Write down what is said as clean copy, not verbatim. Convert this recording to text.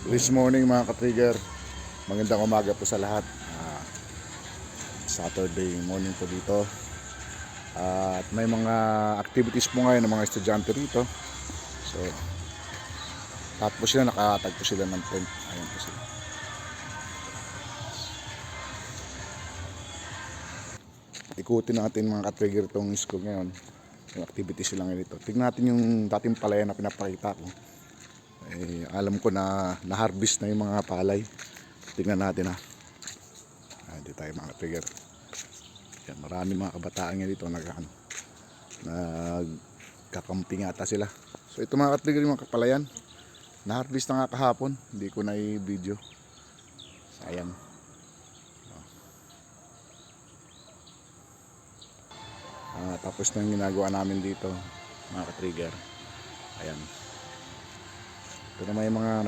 This morning mga ka-trigger, magandang umaga po sa lahat. Saturday morning po dito. At may mga activities po ngayon ng mga estudyante rito. So, tapos sila, nakatagpo sila ng tent. Ayan po sila. Ikutin natin mga ka-trigger itong school ngayon. Yung activities sila ngayon dito. Tignan natin yung dating palayan na pinapakita ko. Alam ko na na-harvest na yung mga palay. Tignan natin ha. Hindi tayo mga trigger. Yan, marami mga kabataan nga dito nagkakamping ata sila. So ito mga trigger yung mga kapalayan. Na-harvest na nga kahapon. Hindi ko na i-video. Sayang. Tapos na yung ginagawa namin dito mga ka-trigger. Ayan. Ito na may mga